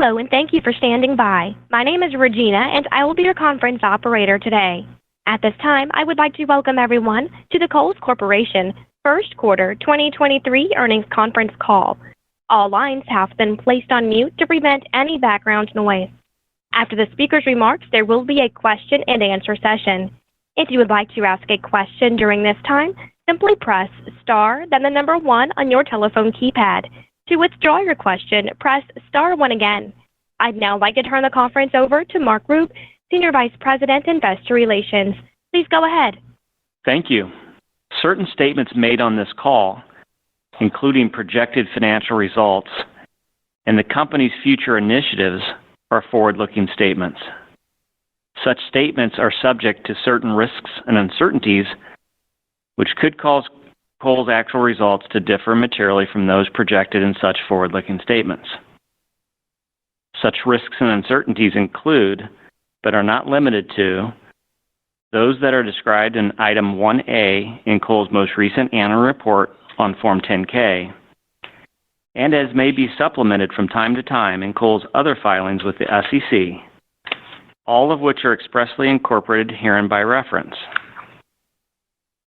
Hello, and thank you for standing by. My name is Regina, and I will be your conference operator today. At this time, I would like to welcome everyone to the Kohl's Corporation First Quarter 2023 Earnings Conference Call. All lines have been placed on mute to prevent any background noise. After the speaker's remarks, there will be a question-and-answer session. If you would like to ask a question during this time, simply press star, then the number 1 on your telephone keypad. To withdraw your question, press star 1 again. I'd now like to turn the conference over to Mark Rupe, Senior Vice President, Investor Relations. Please go ahead. Thank you. Certain statements made on this call, including projected financial results and the company's future initiatives, are forward-looking statements. Such statements are subject to certain risks and uncertainties, which could cause Kohl's actual results to differ materially from those projected in such forward-looking statements. Such risks and uncertainties include, but are not limited to, those that are described in Item 1A in Kohl's most recent annual report on Form 10-K, and as may be supplemented from time to time in Kohl's other filings with the SEC, all of which are expressly incorporated herein by reference.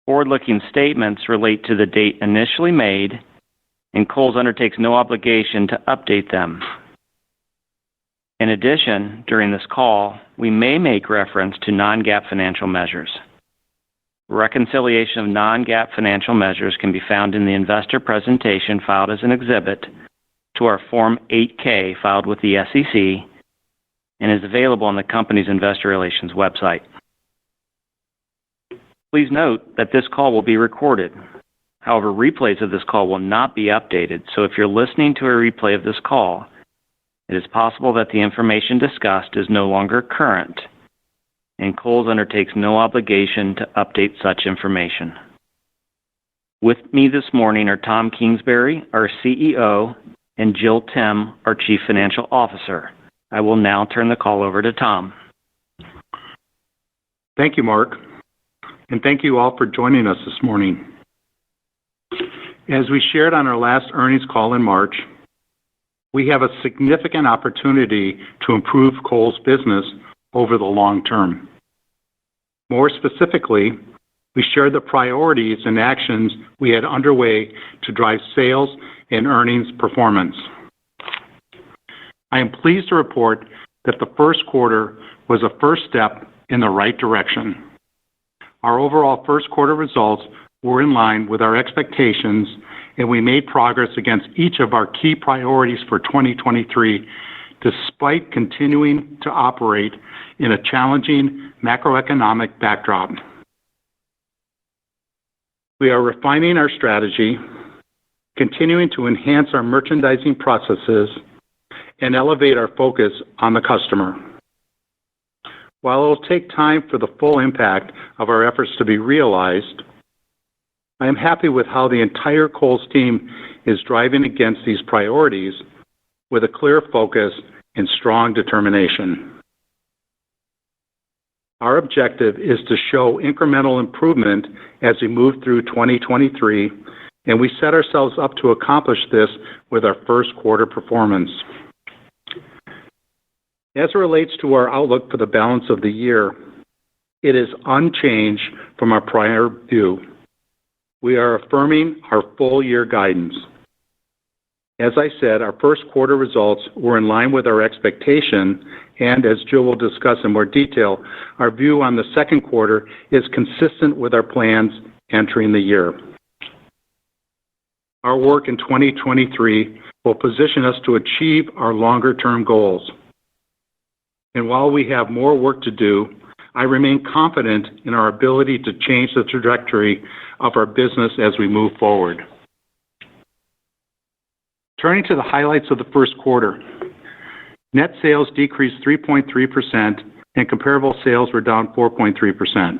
Forward-looking statements relate to the date initially made, and Kohl's undertakes no obligation to update them. In addition, during this call, we may make reference to non-GAAP financial measures. Reconciliation of non-GAAP financial measures can be found in the investor presentation filed as an exhibit to our Form 8-K filed with the SEC and is available on the company's investor relations website. Please note that this call will be recorded. However, replays of this call will not be updated, so if you're listening to a replay of this call, it is possible that the information discussed is no longer current, and Kohl's undertakes no obligation to update such information. With me this morning are Tom Kingsbury, our CEO, and Jill Timm, our Chief Financial Officer. I will now turn the call over to Tom. Thank you, Mark. And thank you all for joining us this morning. As we shared on our last earnings call in March, we have a significant opportunity to improve Kohl's business over the long term. More specifically, we shared the priorities and actions we had underway to drive sales and earnings performance. I am pleased to report that the first quarter was a first step in the right direction. Our overall first quarter results were in line with our expectations, and we made progress against each of our key priorities for 2023, despite continuing to operate in a challenging macroeconomic backdrop. We are refining our strategy, continuing to enhance our merchandising processes, and elevate our focus on the customer. While it will take time for the full impact of our efforts to be realized, I am happy with how the entire Kohl's team is driving against these priorities with a clear focus and strong determination. Our objective is to show incremental improvement as we move through 2023, and we set ourselves up to accomplish this with our first quarter performance. As it relates to our outlook for the balance of the year, it is unchanged from our prior view. We are affirming our full-year guidance. As I said, our first quarter results were in line with our expectation, and as Jill will discuss in more detail, our view on the second quarter is consistent with our plans entering the year. Our work in 2023 will position us to achieve our longer-term goals. And while we have more work to do, I remain confident in our ability to change the trajectory of our business as we move forward. Turning to the highlights of the first quarter, net sales decreased 3.3% and comparable sales were down 4.3%.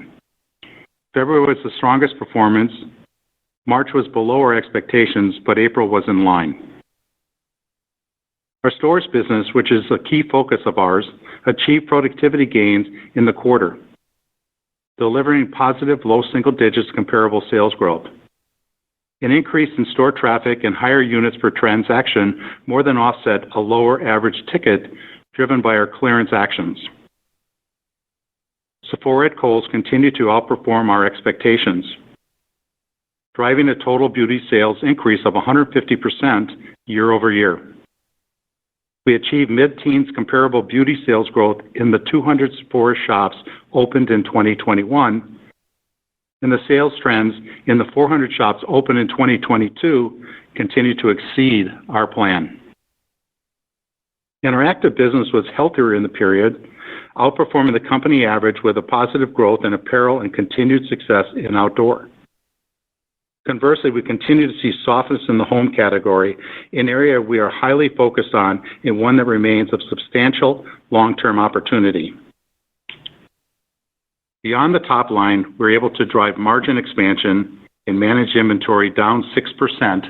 February was the strongest performance. March was below our expectations, but April was in line. Our stores business, which is a key focus of ours, achieved productivity gains in the quarter, delivering positive low single digits comparable sales growth. An increase in store traffic and higher units per transaction more than offset a lower average ticket driven by our clearance actions. Sephora at Kohls continued to outperform our expectations, driving a total beauty sales increase of 150% year over year. We achieved mid-teens comparable beauty sales growth in the 200 Sephora shops opened in 2021, and the sales trends in the 400 shops opened in 2022 continue to exceed our plan. And our active business was healthier in the period, outperforming the company average with a positive growth in apparel and continued success in outdoor. Conversely, we continue to see softness in the home category, an area we are highly focused on and one that remains of substantial long-term opportunity. Beyond the top line, we're able to drive margin expansion and manage inventory down 6%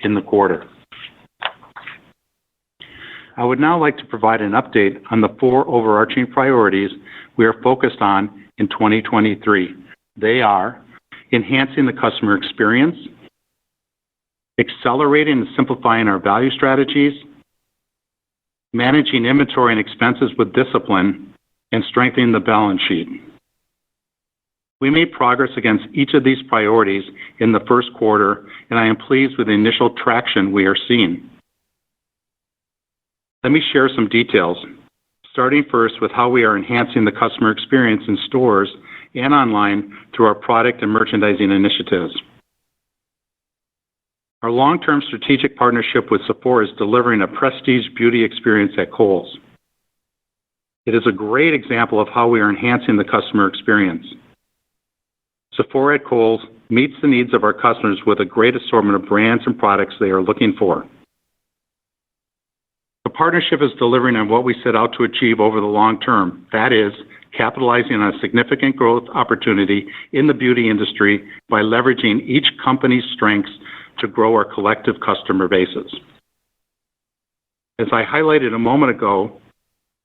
in the quarter. I would now like to provide an update on the 4 overarching priorities we are focused on in 2023. They are enhancing the customer experience, accelerating and simplifying our value strategies, managing inventory and expenses with discipline, and strengthening the balance sheet. We made progress against each of these priorities in the first quarter, and I am pleased with the initial traction we are seeing. Let me share some details, starting first with how we are enhancing the customer experience in stores and online through our product and merchandising initiatives. Our long-term strategic partnership with Sephora is delivering a prestige beauty experience at Kohls. It is a great example of how we are enhancing the customer experience. Sephora at Kohls meets the needs of our customers with a great assortment of brands and products they are looking for. The partnership is delivering on what we set out to achieve over the long term, that is, capitalizing on a significant growth opportunity in the beauty industry by leveraging each company's strengths to grow our collective customer bases. As I highlighted a moment ago,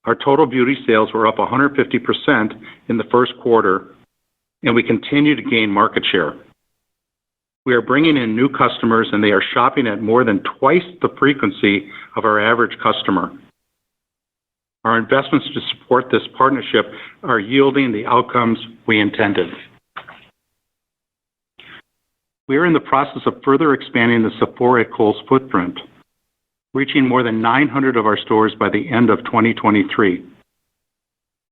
our total beauty sales were up 150% in the first quarter, and we continue to gain market share. We are bringing in new customers, and they are shopping at more than twice the frequency of our average customer. Our investments to support this partnership are yielding the outcomes we intended. We are in the process of further expanding the Sephora at Kohls footprint, reaching more than 900 of our stores by the end of 2023.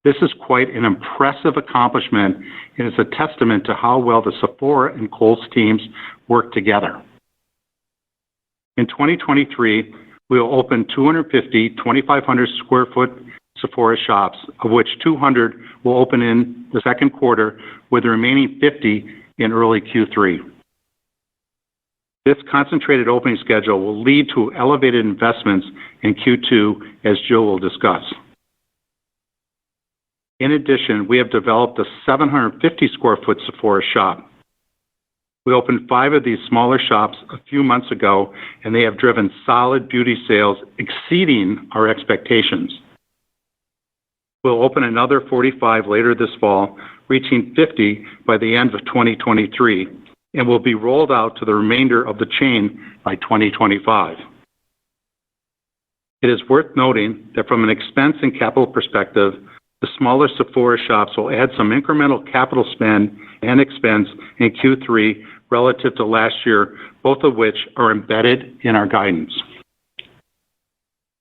This is quite an impressive accomplishment and is a testament to how well the Sephora and Kohls teams work together. In 2023, we will open 250 2,500 square foot Sephora shops, of which 200 will open in the second quarter, with the remaining 50 in early Q3. This concentrated opening schedule will lead to elevated investments in Q2, as Jill will discuss. In addition, we have developed a 750 square foot Sephora shop. We opened 5 of these smaller shops a few months ago, and they have driven solid beauty sales exceeding our expectations. We'll open another 45 later this fall, reaching 50 by the end of 2023, and will be rolled out to the remainder of the chain by 2025. It is worth noting that from an expense and capital perspective, the smaller Sephora shops will add some incremental capital spend and expense in Q3 relative to last year, both of which are embedded in our guidance.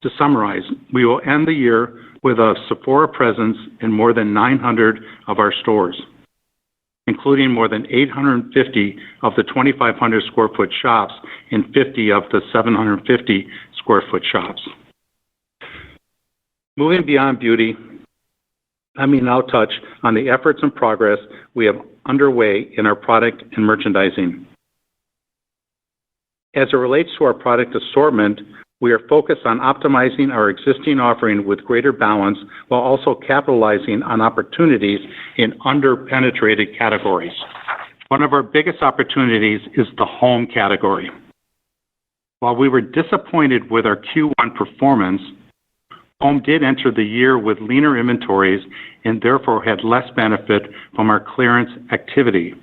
To summarize, we will end the year with a Sephora presence in more than 900 of our stores, including more than 850 of the 2,500 square foot shops and 50 of the 750 square foot shops. Moving beyond beauty, let me now touch on the efforts and progress we have underway in our product and merchandising. As it relates to our product assortment, we are focused on optimizing our existing offering with greater balance while also capitalizing on opportunities in under-penetrated categories. One of our biggest opportunities is the home category. While we were disappointed with our Q1 performance, home did enter the year with leaner inventories and therefore had less benefit from our clearance activity.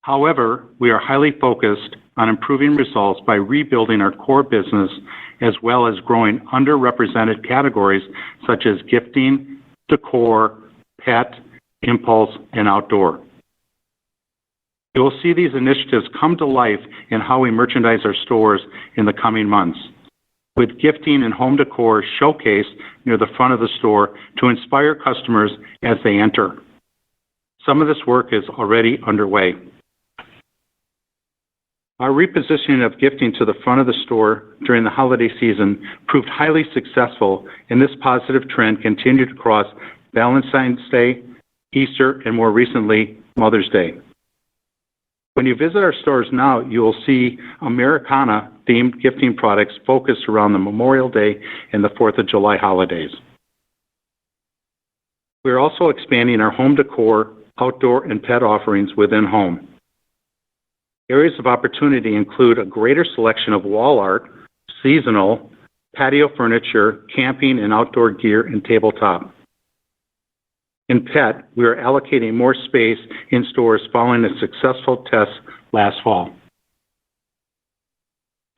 However, we are highly focused on improving results by rebuilding our core business as well as growing underrepresented categories such as gifting, decor, pet, impulse, and outdoor. You will see these initiatives come to life in how we merchandise our stores in the coming months, with gifting and home decor showcased near the front of the store to inspire customers as they enter. Some of this work is already underway. Our repositioning of gifting to the front of the store during the holiday season proved highly successful, and this positive trend continued across Valentine's Day, Easter, and more recently, Mother's Day. When you visit our stores now, you will see Americana-themed gifting products focused around the Memorial Day and the 4th of July holidays. We are also expanding our home decor, outdoor, and pet offerings within home. Areas of opportunity include a greater selection of wall art, seasonal, patio furniture, camping and outdoor gear, and tabletop. In pet, we are allocating more space in stores following a successful test last fall.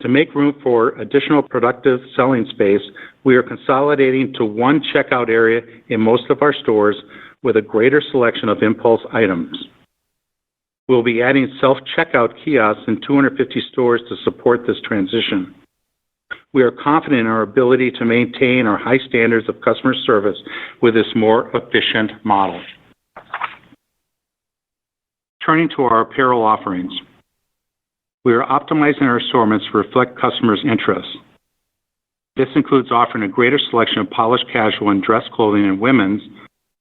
To make room for additional productive selling space, we are consolidating to one checkout area in most of our stores with a greater selection of impulse items. We'll be adding self-checkout kiosks in 250 stores to support this transition. We are confident in our ability to maintain our high standards of customer service with this more efficient model. Turning to our apparel offerings. We are optimizing our assortments to reflect customers' interests. This includes offering a greater selection of polished casual and dress clothing in women's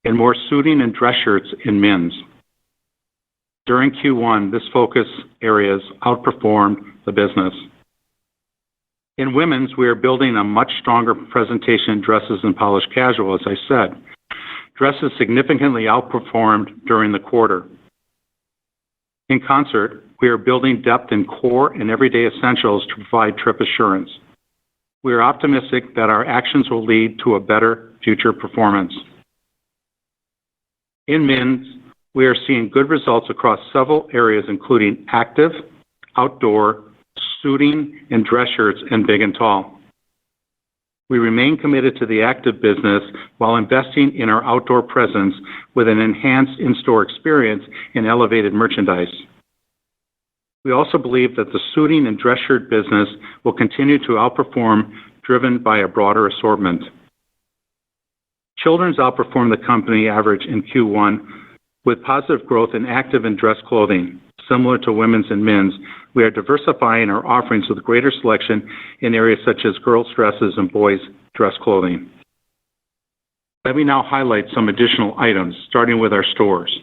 and more suiting and dress shirts in men's. During Q1, this focus areas outperformed the business. In women's, we are building a much stronger presentation in dresses and polished casual, as I said. Dresses significantly outperformed during the quarter. In concert, we are building depth in core and everyday essentials to provide trip assurance. We are optimistic that our actions will lead to a better future performance. In men's, we are seeing good results across several areas, including active, outdoor, suiting, and dress shirts, and big and tall. We remain committed to the active business while investing in our outdoor presence with an enhanced in-store experience and elevated merchandise. We also believe that the suiting and dress shirt business will continue to outperform, driven by a broader assortment. Children's outperformed the company average in Q1 with positive growth in active and dress clothing. Similar to women's and men's, we are diversifying our offerings with greater selection in areas such as girls' dresses and boys' dress clothing. Let me now highlight some additional items, starting with our stores.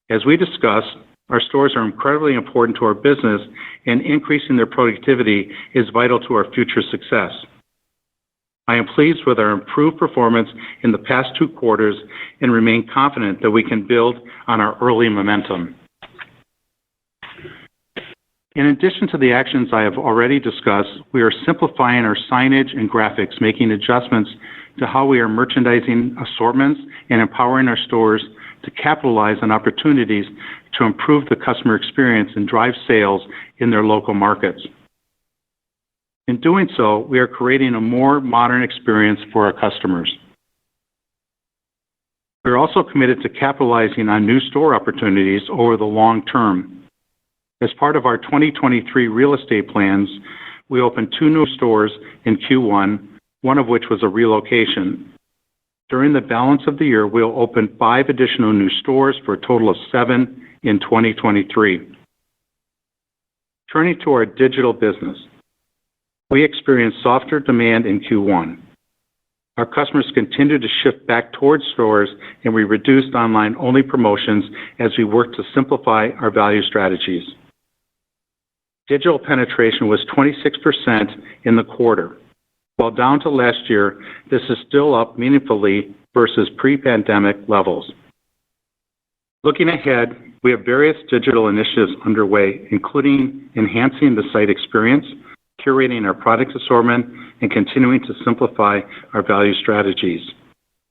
As we discussed, our stores are incredibly important to our business, and increasing their productivity is vital to our future success. I am pleased with our improved performance in the past 2 quarters and remain confident that we can build on our early momentum. In addition to the actions I have already discussed, we are simplifying our signage and graphics, making adjustments to how we are merchandising assortments and empowering our stores to capitalize on opportunities to improve the customer experience and drive sales in their local markets. In doing so, we are creating a more modern experience for our customers. We are also committed to capitalizing on new store opportunities over the long term. As part of our 2023 real estate plans, we opened 2 new stores in Q1, one of which was a relocation. During the balance of the year, we'll open 5 additional new stores for a total of 7 in 2023. Turning to our digital business. We experienced softer demand in Q1. Our customers continued to shift back towards stores, and we reduced online-only promotions as we worked to simplify our value strategies. Digital penetration was 26% in the quarter. While down to last year, this is still up meaningfully versus pre-pandemic levels. Looking ahead, we have various digital initiatives underway, including enhancing the site experience, curating our product assortment, and continuing to simplify our value strategies,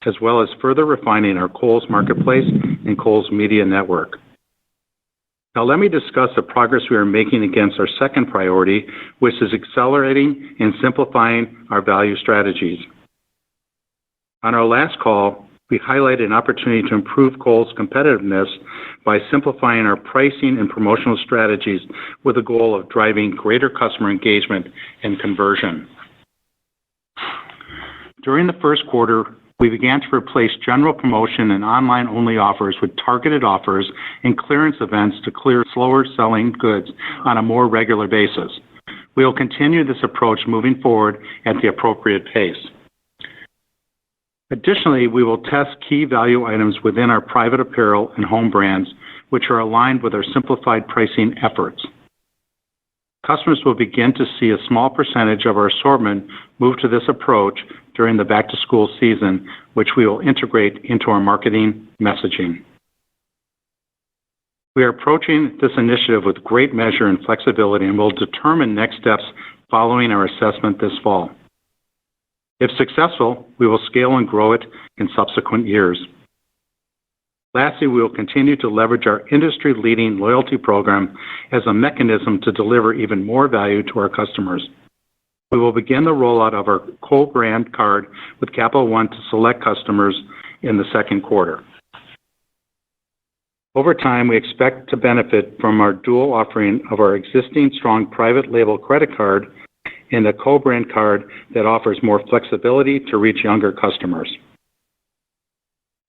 as well as further refining our Kohls Marketplace and Kohls Media Network. Now let me discuss the progress we are making against our second priority, which is accelerating and simplifying our value strategies. On our last call, we highlighted an opportunity to improve Kohls' competitiveness by simplifying our pricing and promotional strategies with the goal of driving greater customer engagement and conversion. During the first quarter, we began to replace general promotion and online-only offers with targeted offers and clearance events to clear slower-selling goods on a more regular basis. We will continue this approach moving forward at the appropriate pace. Additionally, we will test key value items within our private apparel and home brands, which are aligned with our simplified pricing efforts. Customers will begin to see a small percentage of our assortment move to this approach during the back-to-school season, which we will integrate into our marketing messaging. We are approaching this initiative with great measure and flexibility and will determine next steps following our assessment this fall. If successful, we will scale and grow it in subsequent years. Lastly, we will continue to leverage our industry-leading loyalty program as a mechanism to deliver even more value to our customers. We will begin the rollout of our Kohl brand card with Capital One to select customers in the second quarter. Over time, we expect to benefit from our dual offering of our existing strong private label credit card and a Kohl brand card that offers more flexibility to reach younger customers.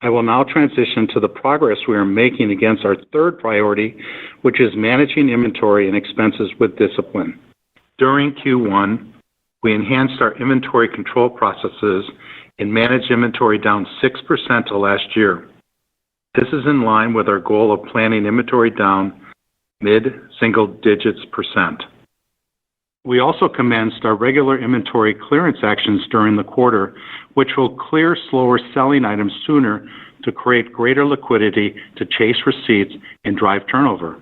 I will now transition to the progress we are making against our third priority, which is managing inventory and expenses with discipline. During Q1, we enhanced our inventory control processes and managed inventory down 6% to last year. This is in line with our goal of planning inventory down mid-single digits %. We also commenced our regular inventory clearance actions during the quarter, which will clear slower selling items sooner to create greater liquidity to chase receipts and drive turnover.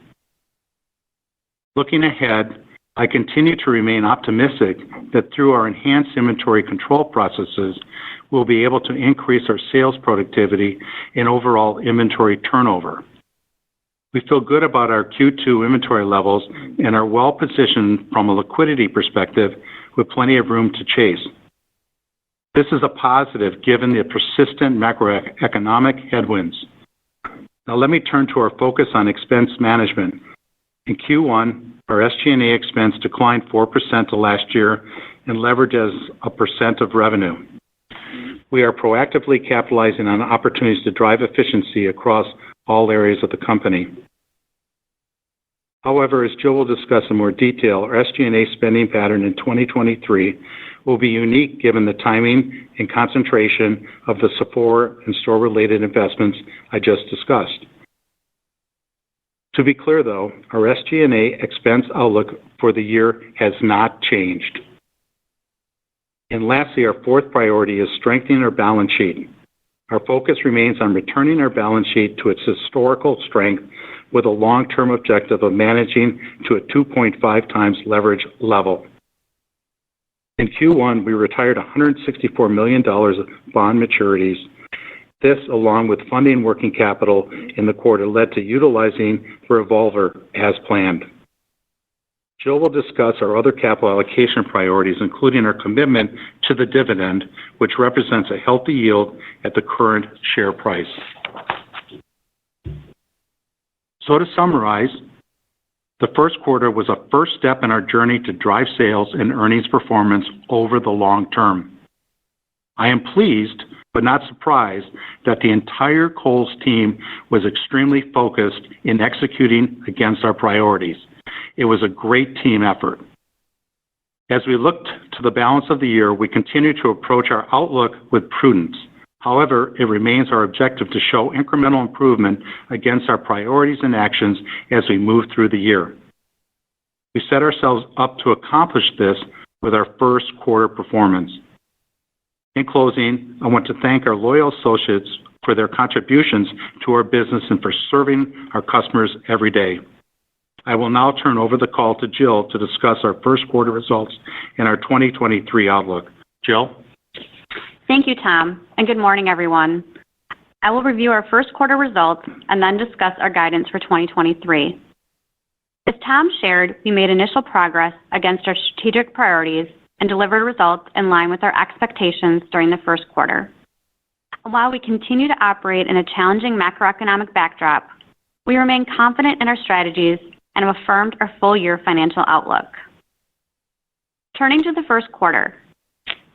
Looking ahead, I continue to remain optimistic that through our enhanced inventory control processes, we'll be able to increase our sales productivity and overall inventory turnover. We feel good about our Q2 inventory levels and are well positioned from a liquidity perspective with plenty of room to chase. This is a positive given the persistent macroeconomic headwinds. Now let me turn to our focus on expense management. In Q1, our SG&A expense declined 4% to last year and leverage as a % of revenue. We are proactively capitalizing on opportunities to drive efficiency across all areas of the company. However, as Jill will discuss in more detail, our SG&A spending pattern in 2023 will be unique given the timing and concentration of the Sephora and store-related investments I just discussed. To be clear, though, our SG&A expense outlook for the year has not changed. And lastly, our fourth priority is strengthening our balance sheet. Our focus remains on returning our balance sheet to its historical strength with a long-term objective of managing to a 2.5 times leverage level. In Q1, we retired $164 million of bond maturities. This, along with funding working capital in the quarter, led to utilizing the revolver as planned. Jill will discuss our other capital allocation priorities, including our commitment to the dividend, which represents a healthy yield at the current share price. So to summarize, the first quarter was a first step in our journey to drive sales and earnings performance over the long term. I am pleased, but not surprised, that the entire Kohls team was extremely focused in executing against our priorities. It was a great team effort. As we looked to the balance of the year, we continue to approach our outlook with prudence. However, it remains our objective to show incremental improvement against our priorities and actions as we move through the year. We set ourselves up to accomplish this with our first quarter performance. In closing, I want to thank our loyal associates for their contributions to our business and for serving our customers every day. I will now turn over the call to Jill to discuss our first quarter results and our 2023 outlook. Jill? Thank you, Tom, and good morning, everyone. I will review our first quarter results and then discuss our guidance for 2023. As Tom shared, we made initial progress against our strategic priorities and delivered results in line with our expectations during the first quarter. While we continue to operate in a challenging macroeconomic backdrop, we remain confident in our strategies and have affirmed our full-year financial outlook. Turning to the first quarter,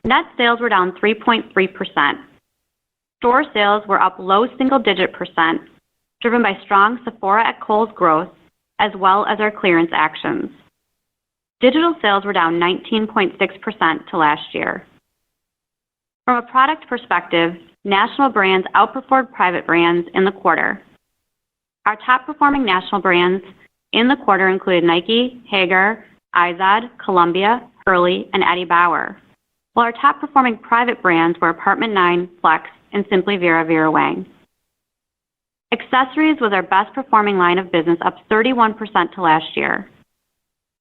net sales were down 3.3%. Store sales were up low single-digit %, driven by strong Sephora at Kohl's growth, as well as our clearance actions. Digital sales were down 19.6% to last year. From a product perspective, national brands outperformed private brands in the quarter. Our top-performing national brands in the quarter included Nike, Haggar, Izod, Columbia, Hurley, and Eddie Bauer, while our top-performing private brands were Apartment 9, Flex, and Simply Vera Vera Wang. Accessories was our best-performing line of business, up 31% to last year.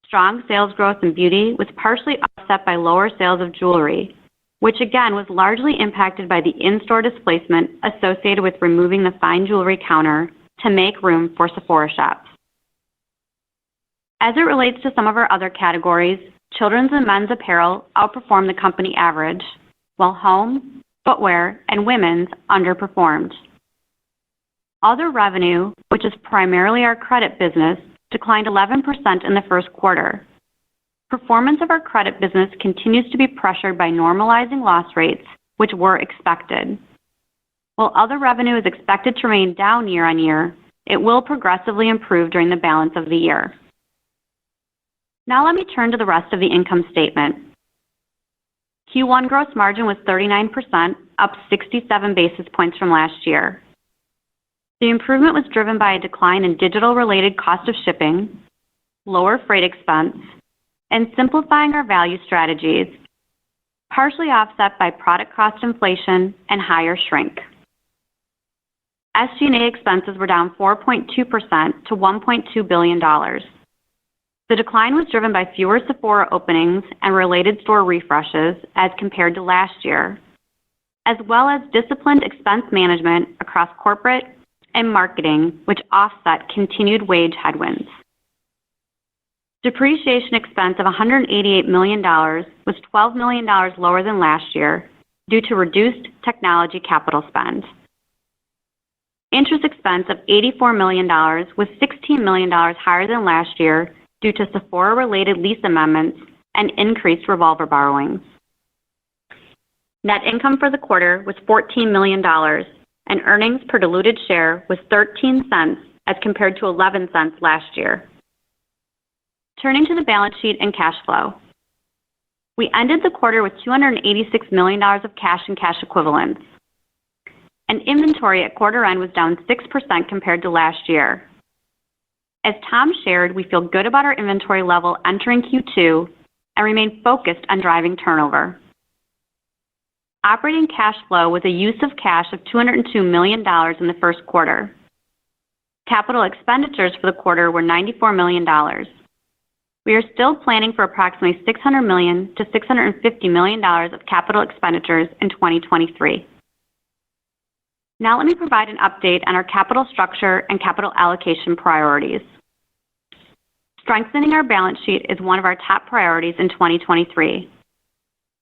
Strong sales growth in beauty was partially offset by lower sales of jewelry, which again was largely impacted by the in-store displacement associated with removing the fine jewelry counter to make room for Sephora shops. As it relates to some of our other categories, children's and men's apparel outperformed the company average, while home, footwear, and women's underperformed. Other revenue, which is primarily our credit business, declined 11% in the first quarter. Performance of our credit business continues to be pressured by normalizing loss rates, which were expected. While other revenue is expected to remain down year-on-year, it will progressively improve during the balance of the year. Now let me turn to the rest of the income statement. Q1 gross margin was 39%, up 67 basis points from last year. The improvement was driven by a decline in digital-related cost of shipping, lower freight expense, and simplifying our value strategies, partially offset by product cost inflation and higher shrink. SG&A expenses were down 4.2% to $1.2 billion. The decline was driven by fewer Sephora openings and related store refreshes as compared to last year, as well as disciplined expense management across corporate and marketing, which offset continued wage headwinds. Depreciation expense of $188 million was $12 million lower than last year due to reduced technology capital spend. Interest expense of $84 million was $16 million higher than last year due to Sephora-related lease amendments and increased revolver borrowings. Net income for the quarter was $14 million, and earnings per diluted share was 13 cents as compared to 11 cents last year. Turning to the balance sheet and cash flow. We ended the quarter with $286 million of cash and cash equivalents. And inventory at quarter end was down 6% compared to last year. As Tom shared, we feel good about our inventory level entering Q2 and remain focused on driving turnover. Operating cash flow was a use of cash of $202 million in the first quarter. Capital expenditures for the quarter were $94 million. We are still planning for approximately $600 million to $650 million of capital expenditures in 2023. Now let me provide an update on our capital structure and capital allocation priorities. Strengthening our balance sheet is one of our top priorities in 2023.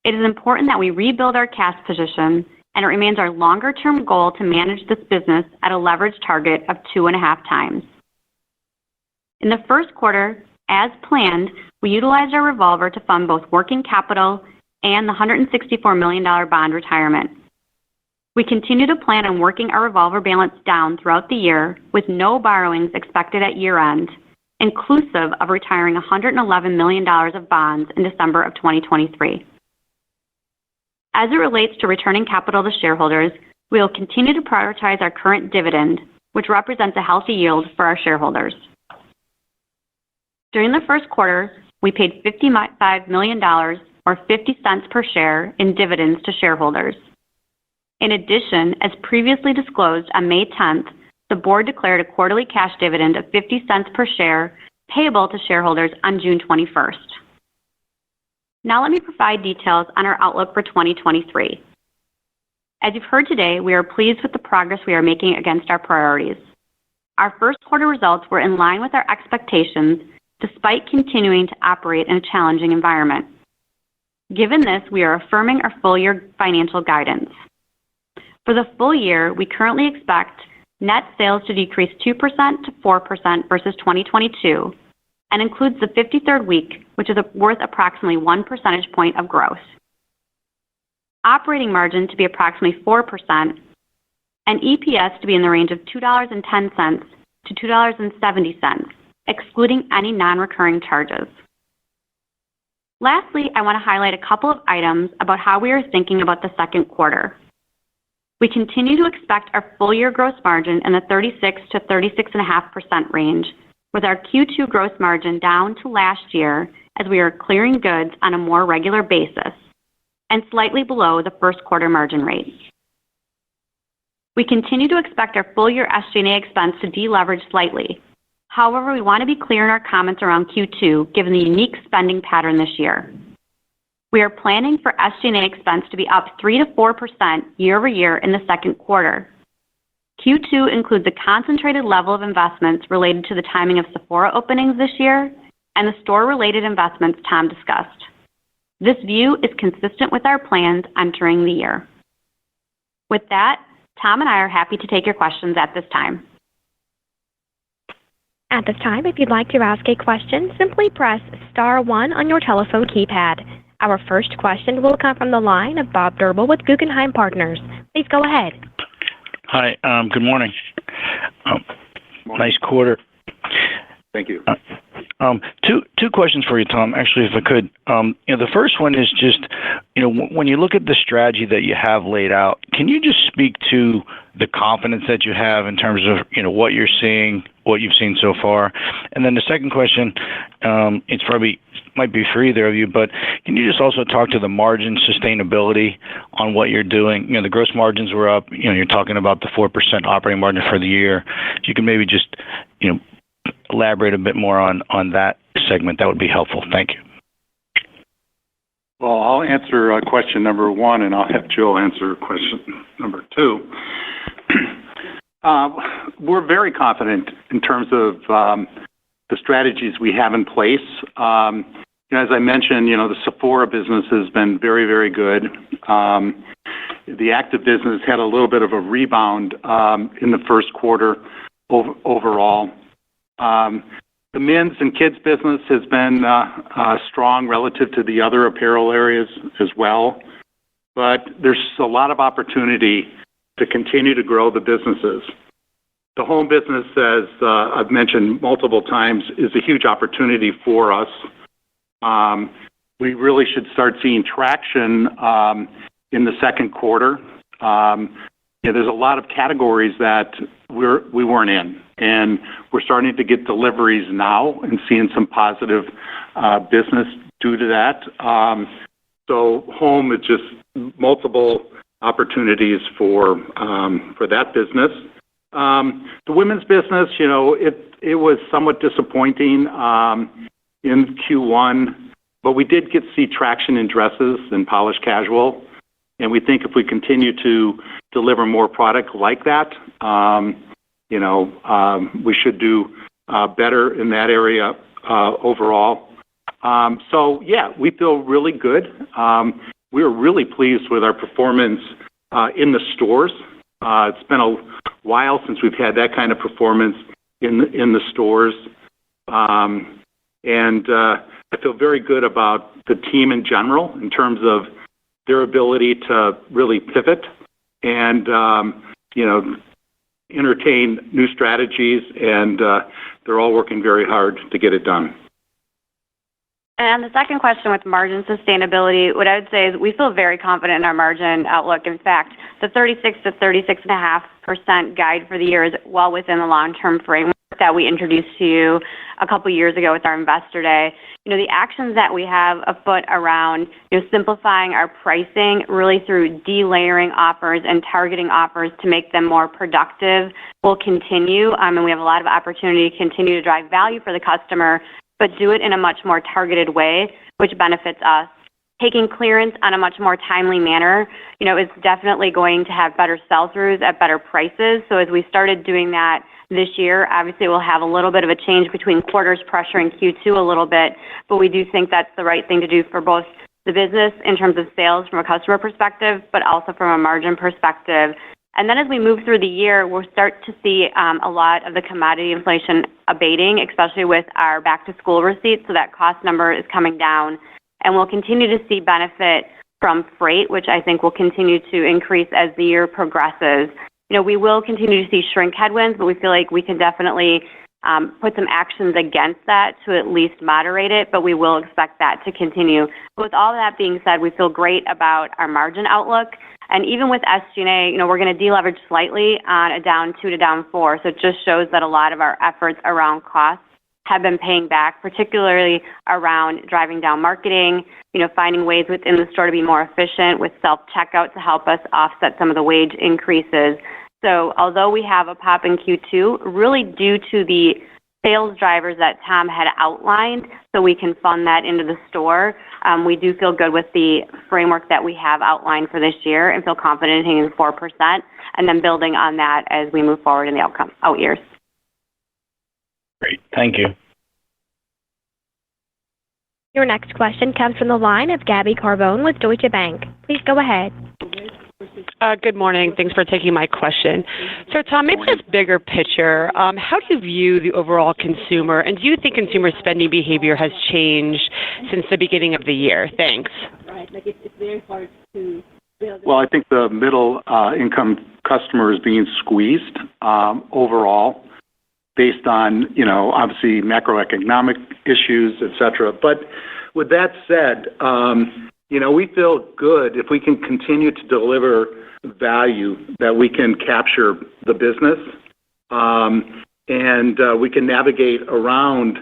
It is important that we rebuild our cash position, and it remains our longer-term goal to manage this business at a leverage target of 2.5 times. In the first quarter, as planned, we utilized our revolver to fund both working capital and the $164 million bond retirement. We continue to plan on working our revolver balance down throughout the year with no borrowings expected at year-end, inclusive of retiring $111 million of bonds in December of 2023. As it relates to returning capital to shareholders, we will continue to prioritize our current dividend, which represents a healthy yield for our shareholders. During the first quarter, we paid $55 million, or 50 cents per share, in dividends to shareholders. In addition, as previously disclosed on May 10th, the board declared a quarterly cash dividend of 50 cents per share payable to shareholders on June 21st. Now let me provide details on our outlook for 2023. As you've heard today, we are pleased with the progress we are making against our priorities. Our first quarter results were in line with our expectations, despite continuing to operate in a challenging environment. Given this, we are affirming our full-year financial guidance. For the full year, we currently expect net sales to decrease 2% to 4% versus 2022 and includes the 53rd week, which is worth approximately 1 percentage point of growth. Operating margin to be approximately 4% and EPS to be in the range of $2.10 to $2.70, excluding any non-recurring charges. Lastly, I want to highlight a couple of items about how we are thinking about the second quarter. We continue to expect our full-year gross margin in the 36 to 36.5% range, with our Q2 gross margin down to last year as we are clearing goods on a more regular basis and slightly below the first quarter margin rate. We continue to expect our full-year SG&A expense to deleverage slightly. However, we want to be clear in our comments around Q2, given the unique spending pattern this year. We are planning for SG&A expense to be up 3 to 4% year-over-year in the second quarter. Q2 includes a concentrated level of investments related to the timing of Sephora openings this year and the store-related investments Tom discussed. This view is consistent with our plans entering the year. With that, Tom and I are happy to take your questions at this time. At this time, if you'd like to ask a question, simply press star 1 on your telephone keypad. Our first question will come from the line of Bob Drbul with Guggenheim Partners. Please go ahead. Hi, good morning. Nice quarter. Thank you. Two questions for you, Tom, actually, if I could. The first one is just, when you look at the strategy that you have laid out, can you just speak to the confidence that you have in terms of, what you're seeing, what you've seen so far? And then the second question, it's probably might be for either of you, but can you just also talk to the margin sustainability on what you're doing? The gross margins were up. You're talking about the 4% operating margin for the year. If you can maybe just, elaborate a bit more on that segment, that would be helpful. Thank you. Well, I'll answer question number 1, and I'll have Jill answer question number 2. We're very confident in terms of the strategies we have in place. As I mentioned, the Sephora business has been very, very good. The active business had a little bit of a rebound in the first quarter overall. The men's and kids business has been strong relative to the other apparel areas as well. But there's a lot of opportunity to continue to grow the businesses. The home business, as I've mentioned multiple times, is a huge opportunity for us. We really should start seeing traction in the second quarter. There's a lot of categories that we weren't in, and we're starting to get deliveries now and seeing some positive business due to that. So home is just multiple opportunities for that business. The women's business, it was somewhat disappointing in Q1, but we did see traction in dresses and polished casual. And we think if we continue to deliver more product like that, we should do better in that area overall. So, yeah, we feel really good. We are really pleased with our performance in the stores. It's been a while since we've had that kind of performance in the stores. And I feel very good about the team in general in terms of their ability to really pivot and, entertain new strategies, and they're all working very hard to get it done. And the second question with margin sustainability, what I would say is we feel very confident in our margin outlook. In fact, the 36 to 36.5% guide for the year is well within the long-term framework that we introduced to you a couple years ago with our Investor Day. The actions that we have afoot around simplifying our pricing really through delayering offers and targeting offers to make them more productive will continue. And we have a lot of opportunity to continue to drive value for the customer, but do it in a much more targeted way, which benefits us. taking clearance on a much more timely manner, is definitely going to have better sell-throughs at better prices. So as we started doing that this year, obviously we'll have a little bit of a change between quarters, pressuring Q2 a little bit, but we do think that's the right thing to do for both the business in terms of sales from a customer perspective, but also from a margin perspective. And then as we move through the year, we'll start to see a lot of the commodity inflation abating, especially with our back-to-school receipts, so that cost number is coming down. And we'll continue to see benefit from freight, which I think will continue to increase as the year progresses. We will continue to see shrink headwinds, but we feel like we can definitely put some actions against that to at least moderate it, but we will expect that to continue. But with all that being said, we feel great about our margin outlook. And even with SG&A, we're going to deleverage slightly on a down 2 to down 4. So it just shows that a lot of our efforts around costs have been paying back, particularly around driving down marketing, finding ways within the store to be more efficient with self-checkout to help us offset some of the wage increases. So although we have a pop in Q2, really due to the sales drivers that Tom had outlined, so we can fund that into the store, we do feel good with the framework that we have outlined for this year and feel confident in hitting 4% and then building on that as we move forward in the out years. Great. Thank you. Your next question comes from the line of Gabby Carbone with Deutsche Bank. Please go ahead. Good morning. Thanks for taking my question. So, Tom, maybe just bigger picture, how do you view the overall consumer, and do you think consumer spending behavior has changed since the beginning of the year? Thanks. Well, I think the middle income customer is being squeezed overall based on, obviously macroeconomic issues, et cetera. But with that said, we feel good if we can continue to deliver value that we can capture the business, and we can navigate around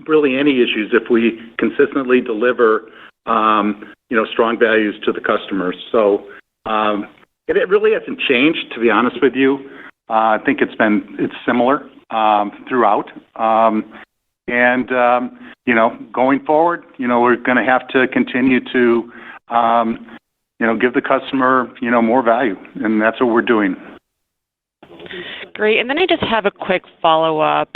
really any issues if we consistently deliver, strong values to the customers. So it really hasn't changed, to be honest with you. I think it's similar throughout. And, going forward, we're going to have to continue to, give the customer, more value. And that's what we're doing. Great. And then I just have a quick follow-up.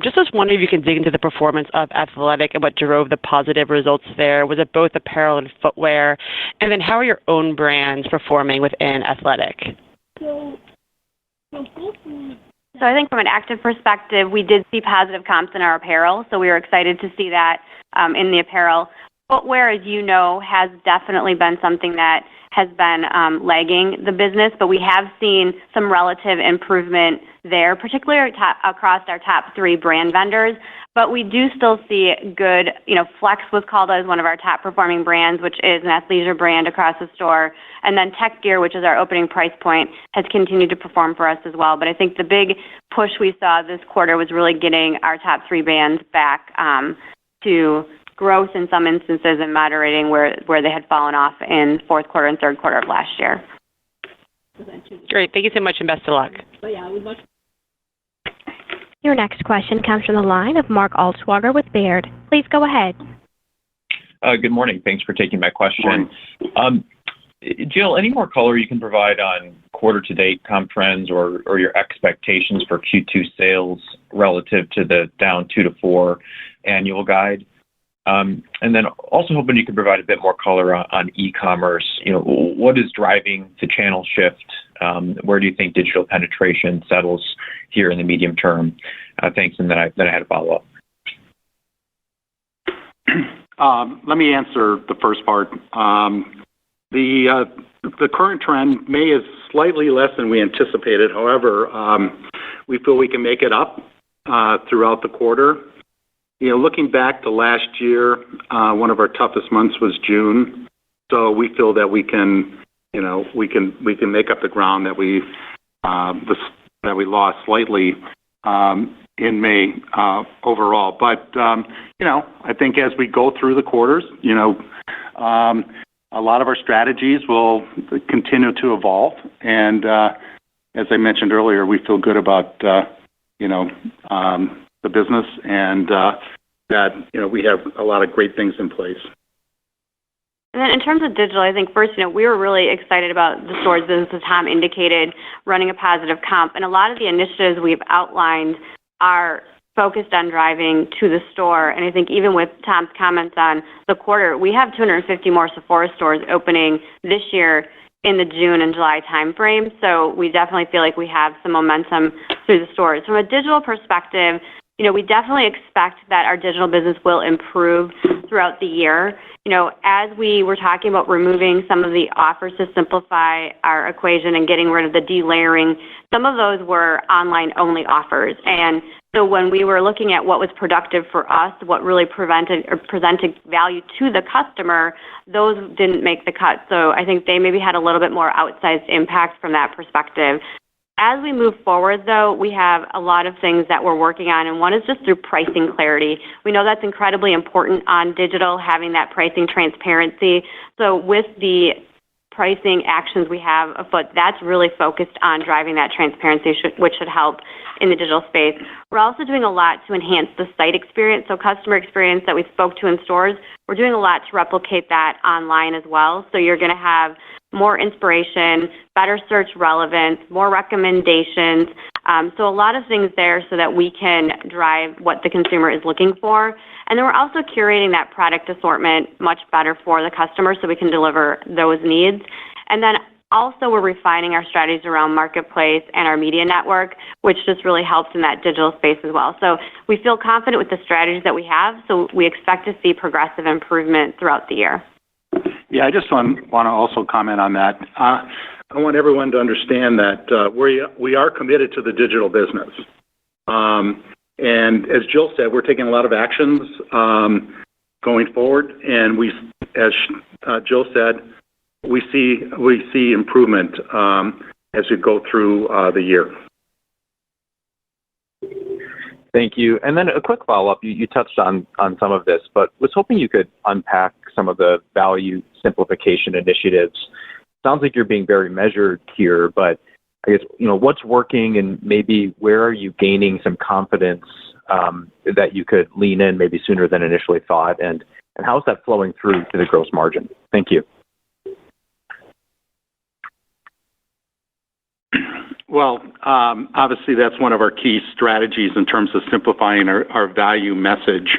Just was wondering if you can dig into the performance of athletic and what drove the positive results there. Was it both apparel and footwear? And then how are your own brands performing within athletic? So I think from an active perspective, we did see positive comps in our apparel, so we were excited to see that in the apparel. Footwear, as you know, has definitely been something that has been lagging the business, but we have seen some relative improvement there, particularly across our top 3 brand vendors. But we do still see good, Flex was called as one of our top performing brands, which is an athleisure brand across the store. And then Tech Gear, which is our opening price point, has continued to perform for us as well. But I think the big push we saw this quarter was really getting our top 3 brands back to growth in some instances and moderating where they had fallen off in fourth quarter and third quarter of last year. Great. Thank you so much and best of luck. Your next question comes from the line of Mark Altschwager with Baird. Please go ahead. Good morning. Thanks for taking my question. Jill, any more color you can provide on quarter-to-date comp trends or your expectations for Q2 sales relative to the down 2 to 4 annual guide? And then also hoping you could provide a bit more color on e-commerce. What is driving the channel shift? Where do you think digital penetration settles here in the medium term? Thanks, and then I had a follow-up. Let me answer the first part. The current trend May is slightly less than we anticipated. However, we feel we can make it up throughout the quarter. Looking back to last year, one of our toughest months was June. So we feel that we can make up the ground that we lost slightly in May overall. But I think as we go through the quarters, a lot of our strategies will continue to evolve. And as I mentioned earlier, we feel good about the business and that we have a lot of great things in place. And then in terms of digital, I think first, we were really excited about the stores business, as Tom indicated, running a positive comp. And a lot of the initiatives we've outlined are focused on driving to the store. And I think even with Tom's comments on the quarter, we have 250 more Sephora stores opening this year in the June and July timeframe. So we definitely feel like we have some momentum through the stores. From a digital perspective, we definitely expect that our digital business will improve throughout the year. As we were talking about removing some of the offers to simplify our equation and getting rid of the delayering, some of those were online-only offers. And so when we were looking at what was productive for us, what really presented value to the customer, those didn't make the cut. So I think they maybe had a little bit more outsized impact from that perspective. As we move forward, though, we have a lot of things that we're working on, and one is just through pricing clarity. We know that's incredibly important on digital, having that pricing transparency. So with the pricing actions we have afoot, that's really focused on driving that transparency, which should help in the digital space. We're also doing a lot to enhance the site experience, so customer experience that we spoke to in stores. We're doing a lot to replicate that online as well. So you're going to have more inspiration, better search relevance, more recommendations. So a lot of things there so that we can drive what the consumer is looking for. And then we're also curating that product assortment much better for the customer so we can deliver those needs. And then also we're refining our strategies around marketplace and our media network, which just really helps in that digital space as well. So we feel confident with the strategies that we have, so we expect to see progressive improvement throughout the year. Yeah, I just want to also comment on that. I want everyone to understand that we are committed to the digital business. And as Jill said, we're taking a lot of actions going forward, and as Jill said, we see improvement as we go through the year. Thank you. And then a quick follow-up. You touched on some of this, but was hoping you could unpack some of the value simplification initiatives. Sounds like you're being very measured here, but I guess, what's working and maybe where are you gaining some confidence that you could lean in maybe sooner than initially thought? And how is that flowing through to the gross margin? Thank you. Well, obviously that's one of our key strategies in terms of simplifying our value message.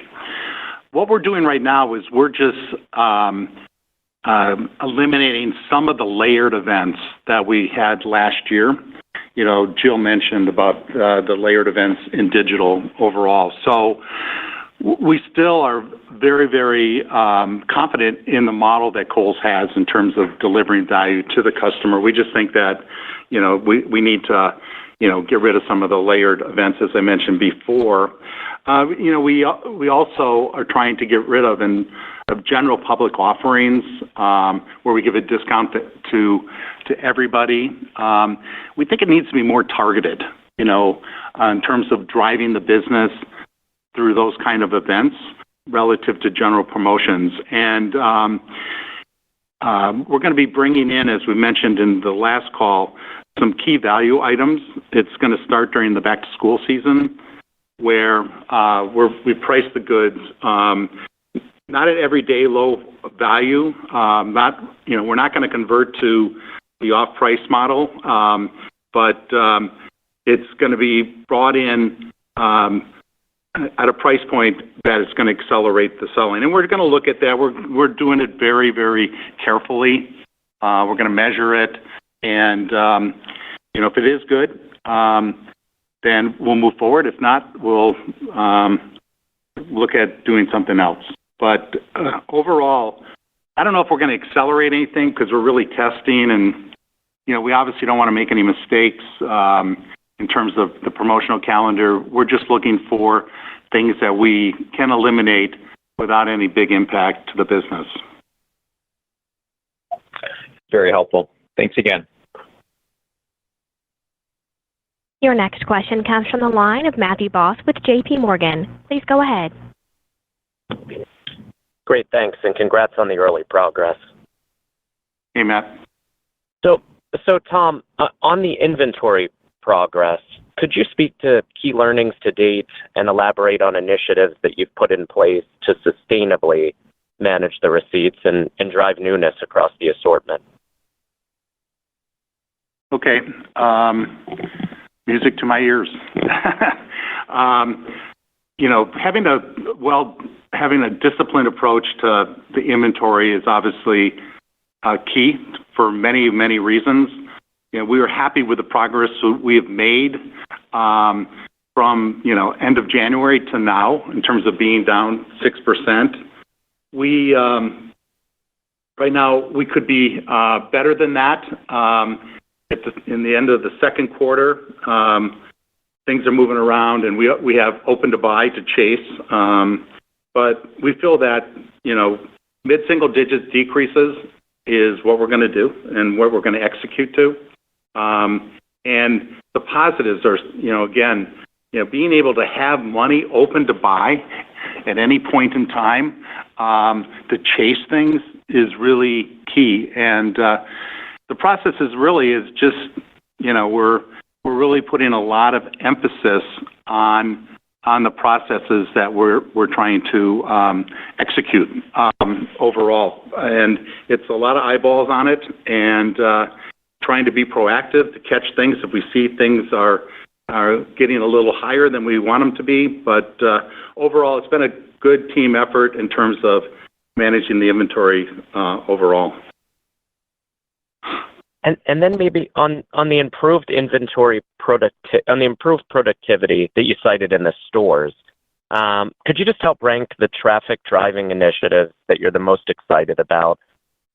What we're doing right now is we're just eliminating some of the layered events that we had last year. Jill mentioned about the layered events in digital overall. So we still are very, very confident in the model that Kohls has in terms of delivering value to the customer. We just think that, we need to, get rid of some of the layered events, as I mentioned before. We also are trying to get rid of general public offerings where we give a discount to everybody. We think it needs to be more targeted, in terms of driving the business through those kind of events relative to general promotions. And we're going to be bringing in, as we mentioned in the last call, some key value items. It's going to start during the back-to-school season where we price the goods not at everyday low value. We're not going to convert to the off-price model, but it's going to be brought in at a price point that is going to accelerate the selling. And we're going to look at that. We're doing it very, very carefully. We're going to measure it. And, if it is good, then we'll move forward. If not, we'll look at doing something else. But overall, I don't know if we're going to accelerate anything because we're really testing. And, we obviously don't want to make any mistakes in terms of the promotional calendar. We're just looking for things that we can eliminate without any big impact to the business. Very helpful. Thanks again. Your next question comes from the line of Matthew Boss with J.P. Morgan. Please go ahead. Great, thanks, and congrats on the early progress. Hey, Matt. So Tom, on the inventory progress, could you speak to key learnings to date and elaborate on initiatives that you've put in place to sustainably manage the receipts and drive newness across the assortment? Okay. Music to my ears. Having a disciplined approach to the inventory is obviously key for many, many reasons. We were happy with the progress we have made from end of January to now in terms of being down 6%. Right now we could be better than that. In the end of the second quarter, things are moving around, and we have open to buy to chase. But we feel that mid-single digits decreases is what we're going to do and what we're going to execute to. And the positives are, again, being able to have money open to buy at any point in time to chase things is really key. And the process is just, we're really putting a lot of emphasis on the processes that we're trying to execute overall. And it's a lot of eyeballs on it, and trying to be proactive to catch things if we see things are getting a little higher than we want them to be. But overall, it's been a good team effort in terms of managing the inventory overall. And then maybe on the improved productivity that you cited in the stores, could you just help rank the traffic driving initiatives that you're the most excited about,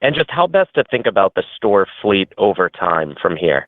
and just how best to think about the store fleet over time from here?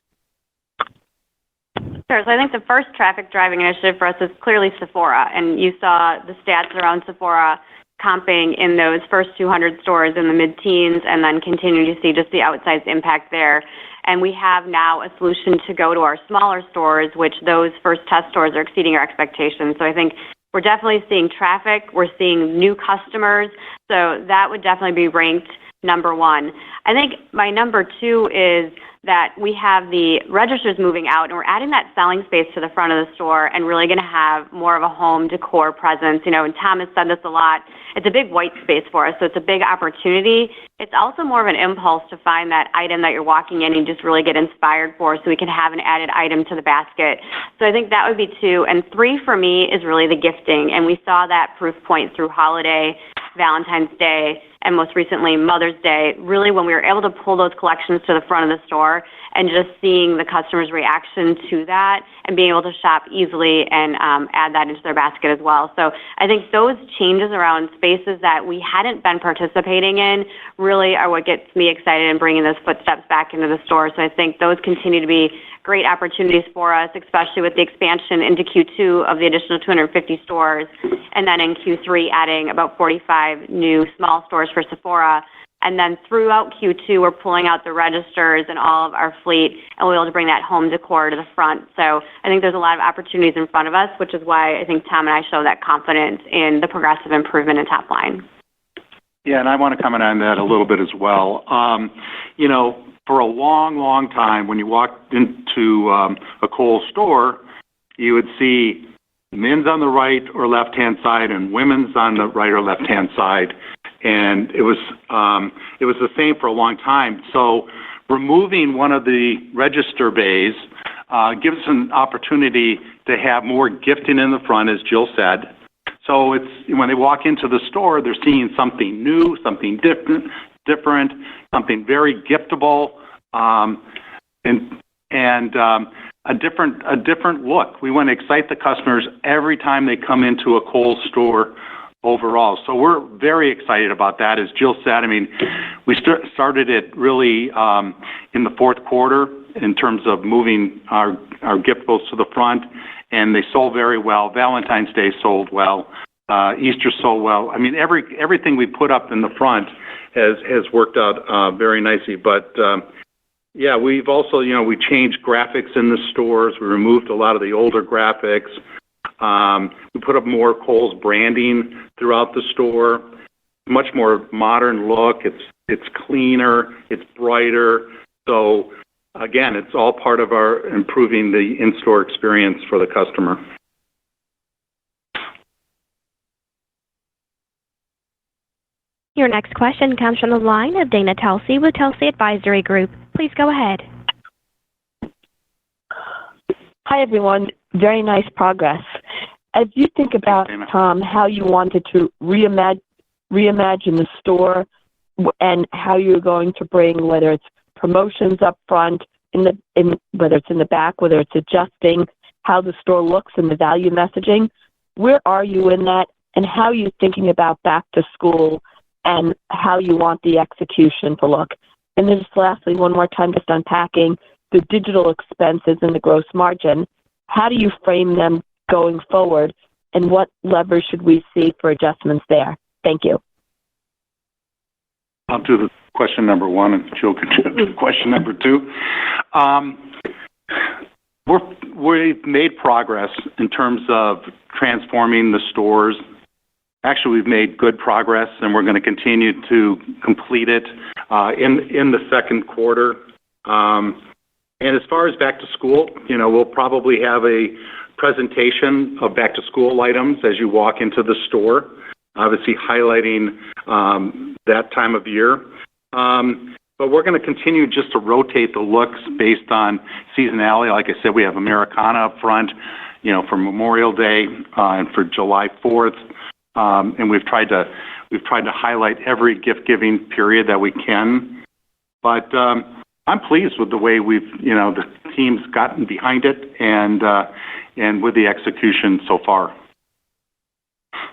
Sure. So I think the first traffic driving initiative for us is clearly Sephora, and you saw the stats around Sephora comping in those first 200 stores in the mid-teens, and then continue to see just the outsized impact there. And we have now a solution to go to our smaller stores, which those first test stores are exceeding our expectations. So I think we're definitely seeing traffic. We're seeing new customers. So that would definitely be ranked number one. I think my number two is that we have the registers moving out, and we're adding that selling space to the front of the store and really going to have more of a home decor presence. And Tom has said this a lot. It's a big white space for us, so it's a big opportunity. It's also more of an impulse to find that item that you're walking in and just really get inspired for, so we can have an added item to the basket. So I think that would be two. And three for me is really the gifting, and we saw that proof point through holiday, Valentine's Day, and most recently Mother's Day, really when we were able to pull those collections to the front of the store and just seeing the customer's reaction to that and being able to shop easily and add that into their basket as well. So I think those changes around spaces that we hadn't been participating in really are what gets me excited in bringing those footsteps back into the store. So I think those continue to be great opportunities for us, especially with the expansion into Q2 of the additional 250 stores, and then in Q3 adding about 45 new small stores for Sephora. And then throughout Q2, we're pulling out the registers and all of our fleet, and we'll be able to bring that home decor to the front. So I think there's a lot of opportunities in front of us, which is why I think Tom and I show that confidence in the progressive improvement in top line. Yeah, and I want to comment on that a little bit as well. For a long, long time, when you walked into a Kohl's store, you would see men's on the right or left-hand side and women's on the right or left-hand side. And it was the same for a long time. So removing one of the register bays gives us an opportunity to have more gifting in the front, as Jill said. So it's when they walk into the store, they're seeing something new, something different, something very giftable, and a different look. We want to excite the customers every time they come into a Kohl's store overall. So we're very excited about that. As Jill said, we started it really in the fourth quarter in terms of moving our gift bowls to the front, and they sold very well. Valentine's Day sold well. Easter sold well. Everything we put up in the front has worked out very nicely. But yeah, we've also, we changed graphics in the stores. We removed a lot of the older graphics. We put up more Kohl's branding throughout the store. Much more modern look. It's cleaner. It's brighter. So again, it's all part of our improving the in-store experience for the customer. Your next question comes from the line of Dana Telsey with Telsey Advisory Group. Please go ahead. Hi, everyone. Very nice progress. As you think about, Tom, how you wanted to reimagine the store and how you're going to bring, whether it's promotions up front, whether it's in the back, whether it's adjusting how the store looks and the value messaging, where are you in that, and how are you thinking about back to school and how you want the execution to look? And then just lastly, one more time, just unpacking the digital expenses and the gross margin. How do you frame them going forward, and what levers should we see for adjustments there? Thank you. I'll do the question number one, and Jill can do question number two. We've made progress in terms of transforming the stores. Actually, we've made good progress, and we're going to continue to complete it in the second quarter. And as far as back to school, we'll probably have a presentation of back to school items as you walk into the store, obviously highlighting that time of year. But we're going to continue just to rotate the looks based on seasonality. Like I said, we have Americana up front, for Memorial Day and for July 4th. And we've tried to highlight every gift giving period that we can. But I'm pleased with the way the team's gotten behind it and with the execution so far.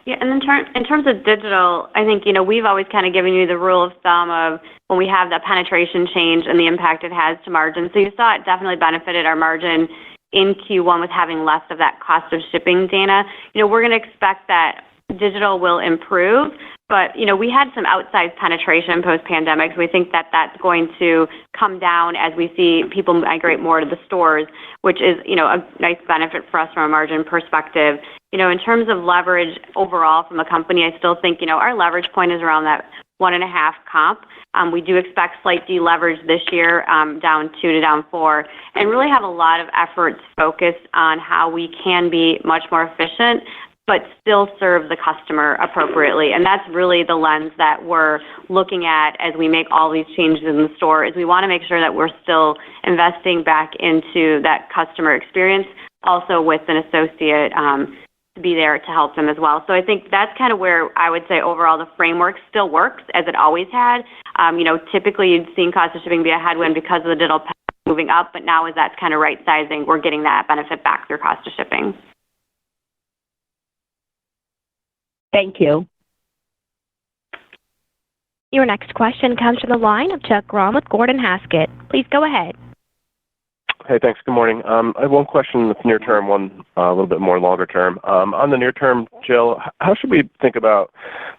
Yeah, and in terms of digital, I think, we've always kind of given you the rule of thumb of when we have that penetration change and the impact it has to margin. So you saw it definitely benefited our margin in Q1 with having less of that cost of shipping, Dana. We're going to expect that digital will improve, but, we had some outsized penetration post-pandemic, so we think that that's going to come down as we see people migrate more to the stores, which is, a nice benefit for us from a margin perspective. In terms of leverage overall from the company, I still think, our leverage point is around that 1.5 comp. We do expect slight deleverage this year, down 2 to down 4, and really have a lot of efforts focused on how we can be much more efficient, but still serve the customer appropriately. And that's really the lens that we're looking at as we make all these changes in the store, is we want to make sure that we're still investing back into that customer experience, also with an associate to be there to help them as well. So I think that's kind of where I would say overall the framework still works as it always had. Typically you'd seen cost of shipping be a headwind because of the digital moving up, but now as that's kind of right sizing, we're getting that benefit back through cost of shipping. Thank you. Your next question comes from the line of Chuck Grom with Gordon Haskett. Please go ahead. Hey, thanks. Good morning. I have one question that's near term, one a little bit more longer term. On the near term, Jill, how should we think about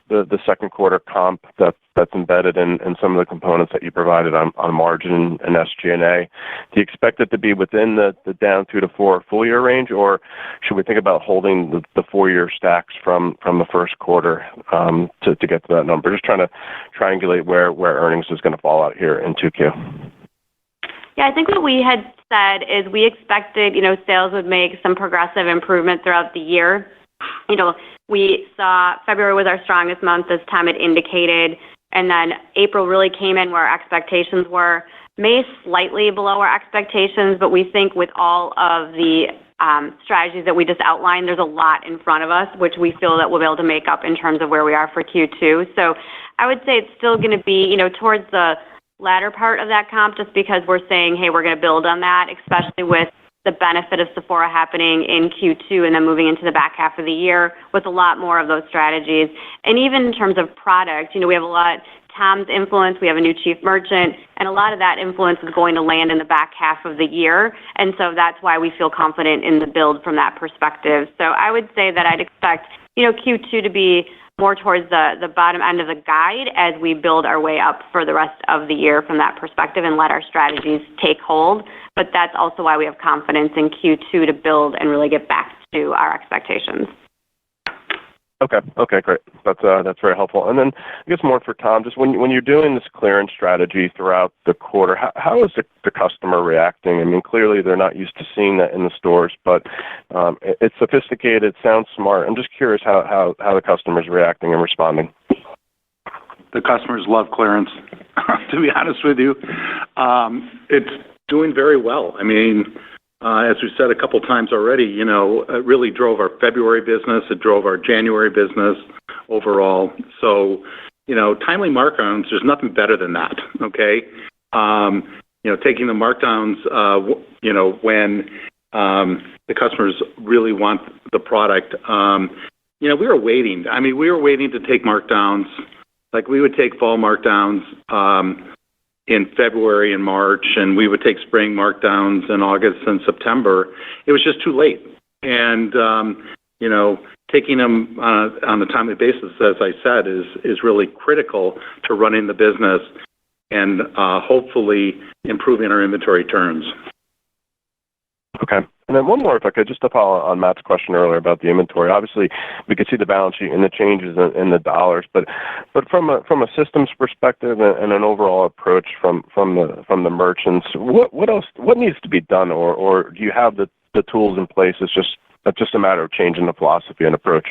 the second quarter comp that's embedded in some of the components that you provided on margin and SG&A? Do you expect it to be within the down 2 to 4 full year range, or should we think about holding the 4-year stacks from the first quarter to get to that number? Just trying to triangulate where earnings is going to fall out here in 2Q. Yeah, I think what we had said is we expected, sales would make some progressive improvement throughout the year. We saw February was our strongest month, as Tom had indicated, and then April really came in where our expectations were. May slightly below our expectations, but we think with all of the strategies that we just outlined, there's a lot in front of us, which we feel that we'll be able to make up in terms of where we are for Q2. So I would say it's still going to be, towards the latter part of that comp, just because we're saying, hey, we're going to build on that, especially with the benefit of Sephora happening in Q2 and then moving into the back half of the year with a lot more of those strategies. And even in terms of product, we have a lot, Tom's influence, we have a new chief merchant, and a lot of that influence is going to land in the back half of the year. And so that's why we feel confident in the build from that perspective. So I would say that I'd expect, Q2 to be more towards the bottom end of the guide as we build our way up for the rest of the year from that perspective and let our strategies take hold. But that's also why we have confidence in Q2 to build and really get back to our expectations. Okay, great. That's very helpful. And then I guess more for Tom, just when you're doing this clearance strategy throughout the quarter, how is the customer reacting? I mean, clearly they're not used to seeing that in the stores, but it's sophisticated, it sounds smart. I'm just curious how the customer's reacting and responding. the customers love clearance, to be honest with you. It's doing very well. I mean, as we said a couple times already, you know, it really drove our February business. It drove our January business overall. So, you know, timely markdowns, there's nothing better than that, okay? You know, taking the markdowns, you know, when the customers really want the product. You know, we were waiting. I mean, we were waiting to take markdowns. Like, we would take fall markdowns in February and March, and we would take spring markdowns in August and September. It was just too late. And, you know, taking them on a timely basis, as I said, is really critical to running the business and hopefully improving our inventory turns. Okay. And then one more, if I could, just to follow on Matt's question earlier about the inventory. Obviously, we could see the balance sheet and the changes in the dollars, but from a systems perspective and an overall approach from the merchants, what else? What needs to be done, or do you have the tools in place? It's just a matter of changing the philosophy and approach.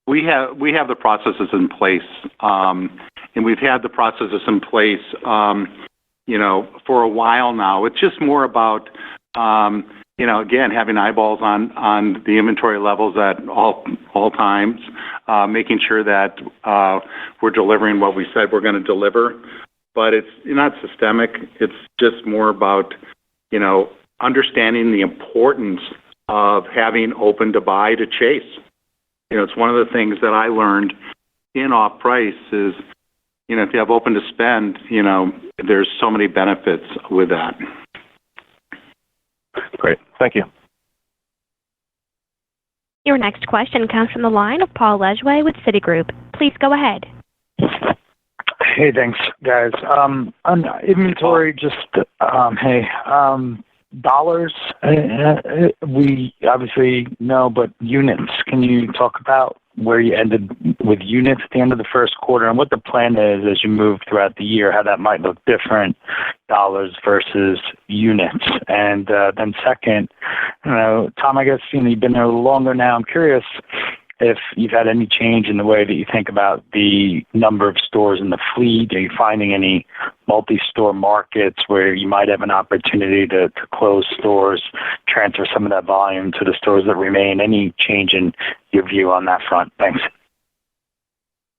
We have the processes in place, and we've had the processes in place, you know, for a while now. It's just more about, you know, again, having eyeballs on the inventory levels at all times, making sure that we're delivering what we said we're going to deliver. But it's not systemic. It's just more about, you know, understanding the importance of having open to buy to chase. You know, it's one of the things that I learned in off-price is, you know, if you have open to spend, you know, there's so many benefits with that. Great. Thank you. Your next question comes from the line of Paul Lejuez with Citigroup. Please go ahead. Hey, thanks, guys. On inventory, just, dollars, we obviously know, but units, can you talk about where you ended with units at the end of the first quarter and what the plan is as you move throughout the year, how that might look different, dollars versus units? And then second, you know, Tom, I guess, you know, you've been there a little longer now. I'm curious if you've had any change in the way that you think about the number of stores in the fleet. Are you finding any multi-store markets where you might have an opportunity to close stores, transfer some of that volume to the stores that remain? Any change in your view on that front? Thanks.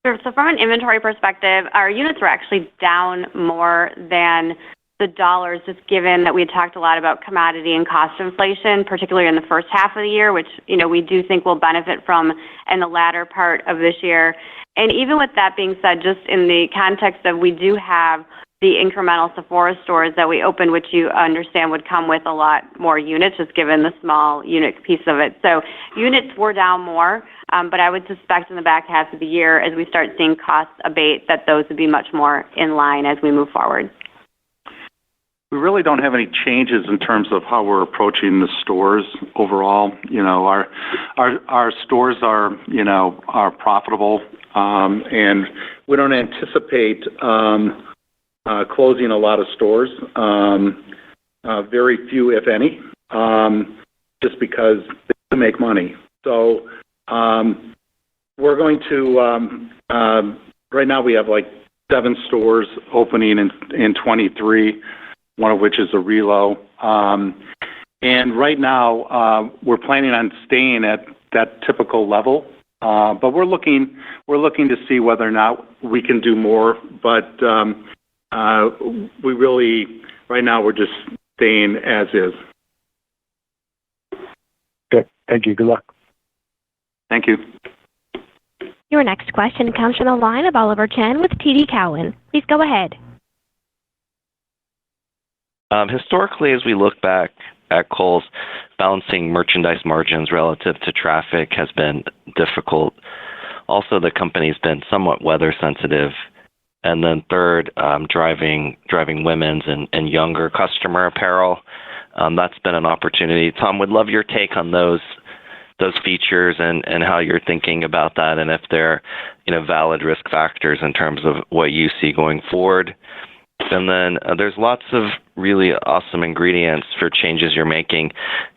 Sure. So from an inventory perspective, our units were actually down more than the dollars, just given that we had talked a lot about commodity and cost inflation, particularly in the first half of the year, which, you know, we do think we'll benefit from in the latter part of this year. And even with that being said, just in the context of we do have the incremental Sephora stores that we opened, which you understand would come with a lot more units, just given the small unit piece of it. So units were down more, but I would suspect in the back half of the year, as we start seeing costs abate, that those would be much more in line as we move forward. We really don't have any changes in terms of how we're approaching the stores overall. You know, our stores are, you know, are profitable, and we don't anticipate closing a lot of stores, very few, if any, just because they make money. So we're going to, right now we have like 7 stores opening in 23, one of which is a relo. And right now we're planning on staying at that typical level, but we're looking to see whether or not we can do more. But we really, right now, we're just staying as is. Good. Thank you. Good luck. Thank you. Your next question comes from the line of Oliver Chen with TD Cowen. Please go ahead. Historically, as we look back at Kohl's, balancing merchandise margins relative to traffic has been difficult. Also, the company's been somewhat weather sensitive. And then third, driving women's and younger customer apparel. That's been an opportunity. Tom, would love your take on those features and how you're thinking about that, and if they're, you know, valid risk factors in terms of what you see going forward. And then there's lots of really awesome ingredients for changes you're making.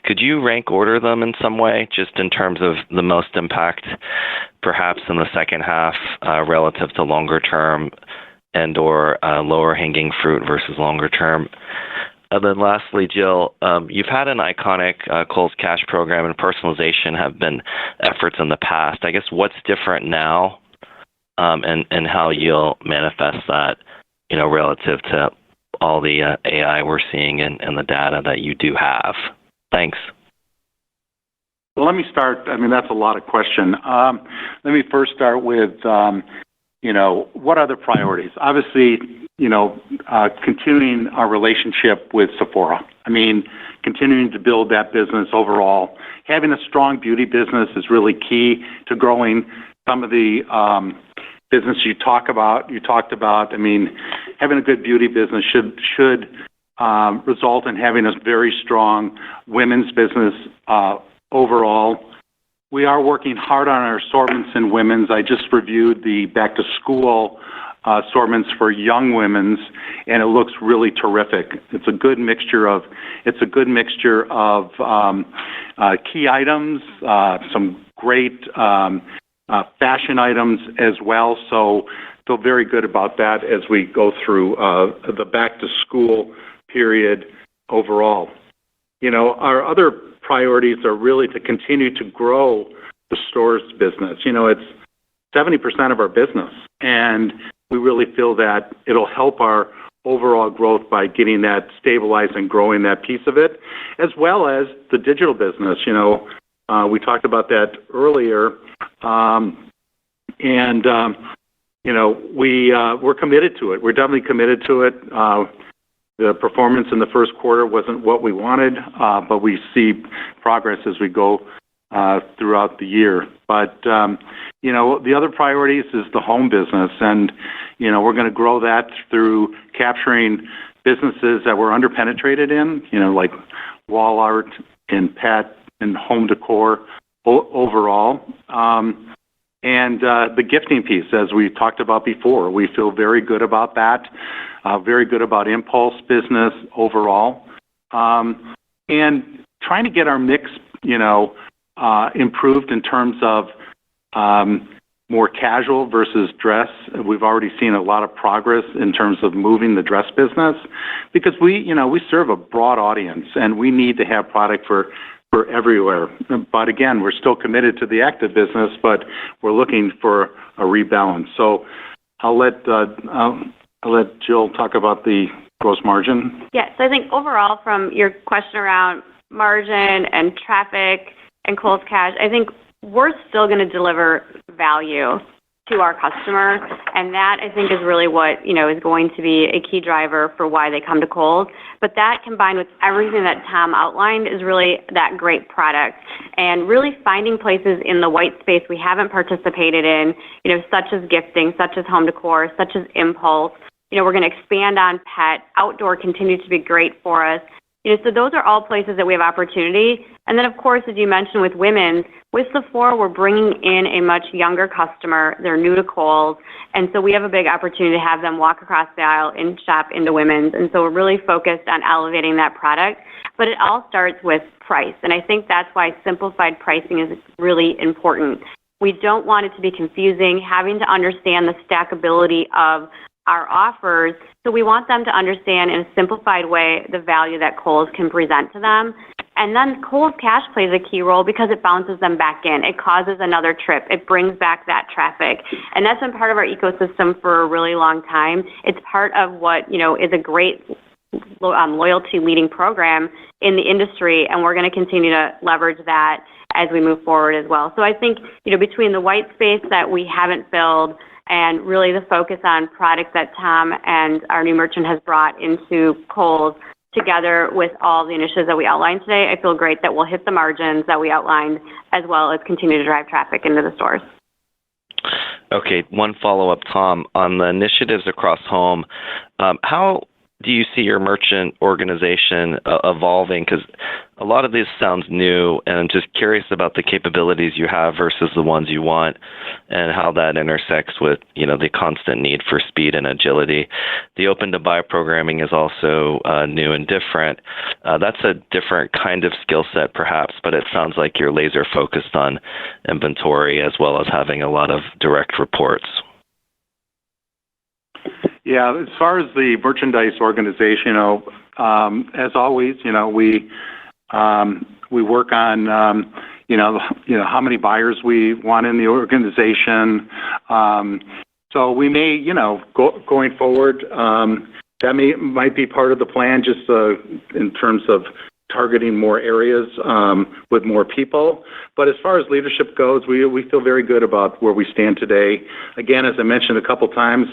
Could you rank order them in some way, just in terms of the most impact, perhaps in the second half relative to longer term, and or lower hanging fruit versus longer term? And then lastly, Jill, you've had an iconic Kohl's Cash program, and personalization have been efforts in the past. I guess what's different now, and how you'll manifest that, relative to all the AI we're seeing and the data that you do have. Thanks. Well, let me start. I mean, that's a lot of question. Let me first start with, what are the priorities? Obviously, continuing our relationship with Sephora. I mean, continuing to build that business overall. Having a strong beauty business is really key to growing some of the business you talked about. I mean, having a good beauty business should result in having a very strong women's business overall. We are working hard on our assortments in women's. I just reviewed the back to school assortments for young women's, and it looks really terrific. It's a good mixture of key items, some great fashion items as well. So feel very good about that as we go through the back to school period overall. Our other priorities are really to continue to grow the stores business. It's 70% of our business, and we really feel that it'll help our overall growth by getting that stabilized and growing that piece of it, as well as the digital business. We talked about that earlier, we're committed to it. We're definitely committed to it. The performance in the first quarter wasn't what we wanted, but we see progress as we go throughout the year. But, the other priorities is the home business, and, we're going to grow that through capturing businesses that we're underpenetrated in, like wall art and pet and home decor overall. And the gifting piece, as we talked about before, we feel very good about that, very good about impulse business overall. And trying to get our mix, improved in terms of more casual versus dress. We've already seen a lot of progress in terms of moving the dress business because we serve a broad audience and we need to have product for everywhere. But again, we're still committed to the active business, but we're looking for a rebalance. So I'll let Jill talk about the gross margin. Yeah, so I think overall from your question around margin and traffic and Kohl's Cash, I think we're still going to deliver value to our customer, and that I think is really what is going to be a key driver for why they come to Kohl's. But that combined with everything that Tom outlined is really that great product and really finding places in the white space we haven't participated in, such as gifting, such as home decor, such as impulse. We're going to expand on pet. Outdoor continues to be great for us. So those are all places that we have opportunity. And then, of course, as you mentioned with women, with Sephora, we're bringing in a much younger customer. They're new to Kohl's. And so we have a big opportunity to have them walk across the aisle and shop into women's. And so we're really focused on elevating that product. But it all starts with price. And I think that's why simplified pricing is really important. We don't want it to be confusing, having to understand the stackability of our offers. So we want them to understand in a simplified way the value that Kohl's can present to them. And then Kohl's Cash plays a key role because it bounces them back in. It causes another trip. It brings back that traffic. And that's been part of our ecosystem for a really long time. It's part of what, is a great loyalty leading program in the industry, and we're going to continue to leverage that as we move forward as well. So I think, between the white space that we haven't filled and really the focus on products that Tom and our new merchant has brought into Kohl's, together with all the initiatives that we outlined today, I feel great that we'll hit the margins that we outlined as well as continue to drive traffic into the stores. Okay, one follow-up, Tom. On the initiatives across home, how do you see your merchant organization evolving? Because a lot of this sounds new, and I'm just curious about the capabilities you have versus the ones you want, and how that intersects with, the constant need for speed and agility. The open-to-buy programming is also new and different. That's a different kind of skill set, perhaps, but it sounds like you're laser-focused on inventory as well as having a lot of direct reports. Yeah, as far as the merchandise organization, as always, we work on, how many buyers we want in the organization. So we may, going forward, that might be part of the plan, just in terms of targeting more areas with more people. But as far as leadership goes, we feel very good about where we stand today. Again, as I mentioned a couple times,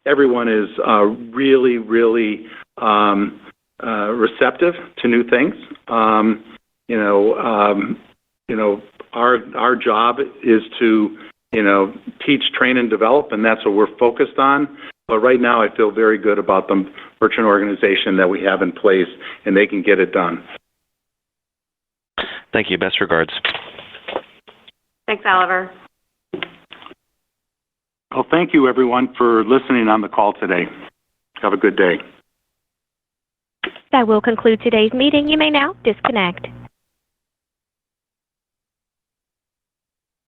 everyone is really, really receptive to new things. Our job is to, teach, train, and develop, and that's what we're focused on. But right now, I feel very good about the merchant organization that we have in place, and they can get it done. Thank you. Best regards. Thanks, Oliver. Well, thank you, everyone, for listening on the call today. Have a good day. That will conclude today's meeting. You may now disconnect.